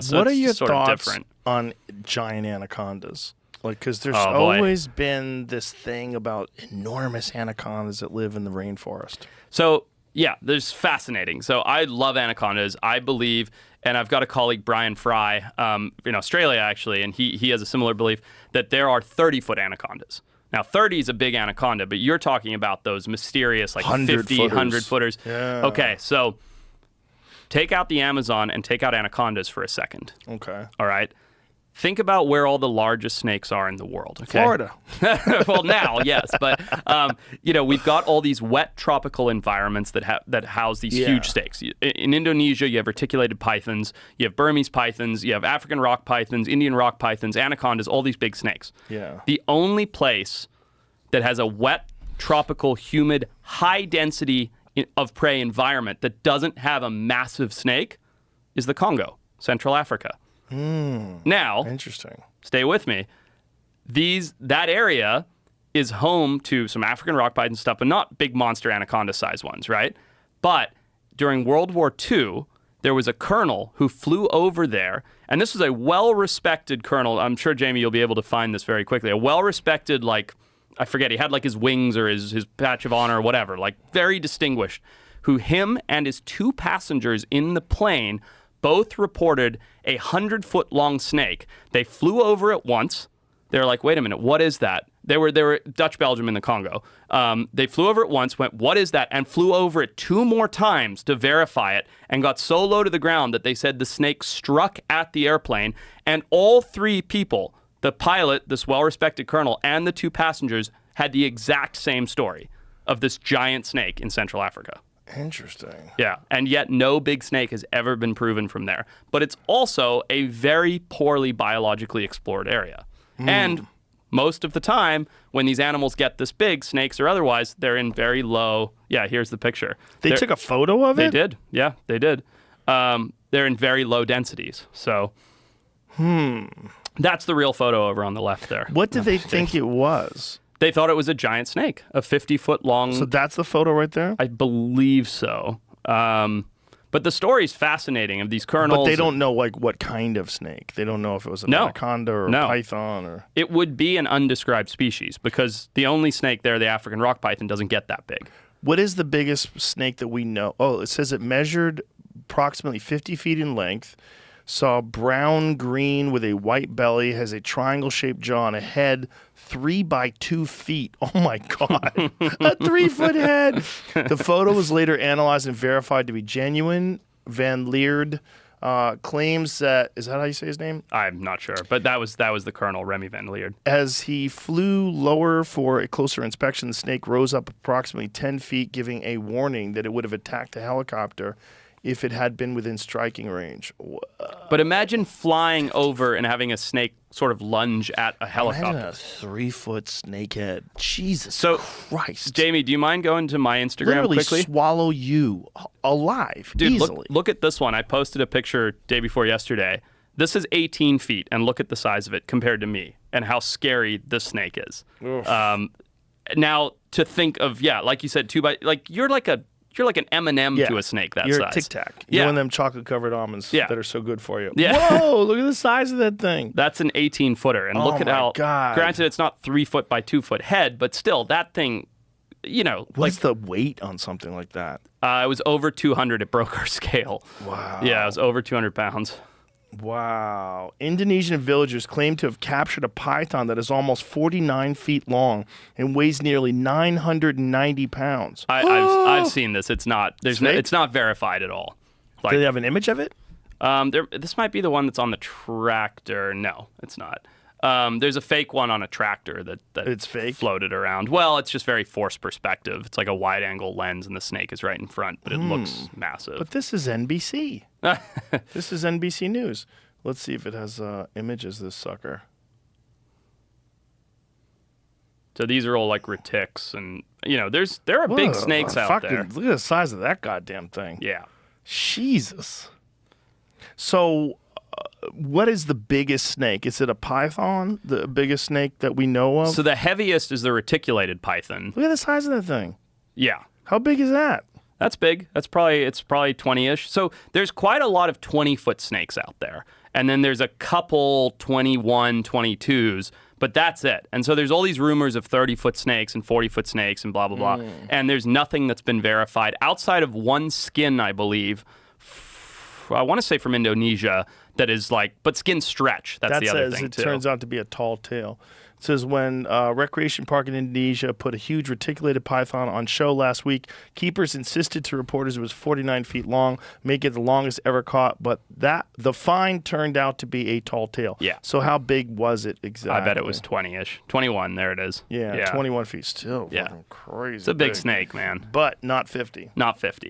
So what are your sort of thoughts different. on giant anacondas? Like, because there's Oh, boy. always been this thing about enormous anacondas that live in the rainforest. So, yeah, there's fascinating. So I love anacondas. I believe, and I've got a colleague, Brian Fry, in Australia, actually, and he has a similar belief that there are 30-foot anacondas. Now, 30 is a big anaconda, but you're talking about those mysterious, like 50, 100-footers. Yeah. Okay, so take out the Amazon and take out anacondas for a second. Okay. All right? Think about where all the largest snakes are in the world. Okay? Florida. Well, now, yes, but we've got all these wet tropical environments that house these huge snakes. In Indonesia, you have reticulated pythons, you have Burmese pythons, you have African rock pythons, Indian rock pythons, anacondas, all these big snakes. Yeah. The only place that has a wet, tropical, humid, high density of prey environment that doesn't have a massive snake is the Congo, Central Africa. Now, Interesting. stay with me. That area is home to some African rock python stuff, but not big monster anaconda size ones, right? But during World War II, there was a colonel who flew over there, and this was a well-respected colonel. I'm sure, Jamie, you'll be able to find this very quickly. A well-respected, I forget, he had like his wings or his patch of honor or whatever, like very distinguished, who him and his 2 passengers in the plane both reported a 100-foot long snake. They flew over it once. They were like, wait a minute, what is that? They were Dutch Belgium in the Congo. They flew over it once, went, what is that? And flew over it 2 more times to verify it and got so low to the ground that they said the snake struck at the airplane. And all 3 people, the pilot, this well-respected colonel, and the 2 passengers had the exact same story of this giant snake in Central Africa. Interesting. Yeah, and yet no big snake has ever been proven from there. But it's also a very poorly biologically explored area. And most of the time, when these animals get this big, snakes or otherwise, they're in very low... Yeah, here's the picture. They took a photo of it? They did. Yeah, they did. They're in very low densities. So, that's the real photo over on the left there. What did they think it was? They thought it was a giant snake, a 50-foot long... So that's the photo right there? I believe so. But the story's fascinating of these colonels. But they don't know what kind of snake. They don't know if it was an anaconda or a python or... It would be an undescribed species because the only snake there, the African rock python, doesn't get that big. What is the biggest snake that we know? Oh, it says it measured approximately 50 feet in length, saw brown-green with a white belly, has a triangle-shaped jaw and a head 3 by 2 feet. Oh, my God. A 3-foot head. The photo was later analyzed and verified to be genuine. Van Leerd claims that... Is that how you say his name? I'm not sure, but that was the colonel, Remy Van Leerd. As he flew lower for a closer inspection, the snake rose up approximately 10 feet, giving a warning that it would have attacked a helicopter if it had been within striking range. But imagine flying over and having a snake sort of lunge at a helicopter. Imagine a 3-foot snake head. Jesus Christ. Jamie, do you mind going to my Instagram Literally quickly? swallow you alive, Dude, easily. look at this one. I posted a picture day before yesterday. This is 18 feet, and look at the size of it compared to me and how scary this snake is. Now, to think of, like you said, you're like an M&M to a snake that You're size. a Tic Tac. You're one of them chocolate-covered almonds that are so good for you. Yeah. Whoa, look at the size of that thing. That's an 18-footer. And look at how, God. Granted, it's not 3 foot by 2 foot head, but still, that thing, What's the weight on something like that? It was over 200. It broke our scale. Wow. Yeah, it was over 200 pounds. Wow. Indonesian villagers claim to have captured a python that is almost 49 feet long and weighs nearly 990 pounds. I've seen this. It's not it's not verified at all. Do they have an image of it? This might be the one that's on the tractor. No, it's not. There's a fake one on a tractor that it's fake? Floated around. Well, it's just very forced perspective. It's like a wide-angle lens, and the snake is right in front, but it looks massive. But this is NBC. This is NBC News. Let's see if it has images, this sucker. So these are all like retics, and there are big snakes out there. Look at the size of that goddamn thing. Yeah. Jesus. So... what is the biggest snake? Is it a python, the biggest snake that we know of? So the heaviest is the reticulated python. Look at the size of that thing. Yeah. How big is that? That's big. It's probably 20-ish. So there's quite a lot of 20-foot snakes out there. And then there's a couple 21, 22s, but that's it. And so there's all these rumors of 30-foot snakes and 40-foot snakes and blah, blah, blah. And there's nothing that's been verified outside of one skin, I believe. I want to say from Indonesia that is like, but skin stretch. That's the other thing, it too. turns out to be a tall tale. It says when recreation park in Indonesia put a huge reticulated python on show last week, keepers insisted to reporters it was 49 feet long, make it the longest ever caught, but the find turned out to be a tall tale. Yeah. So how big was it exactly? I bet it was 20-ish. 21, there it is. Yeah, 21 feet. Still fucking crazy. It's a big snake, man. But not 50. Not 50.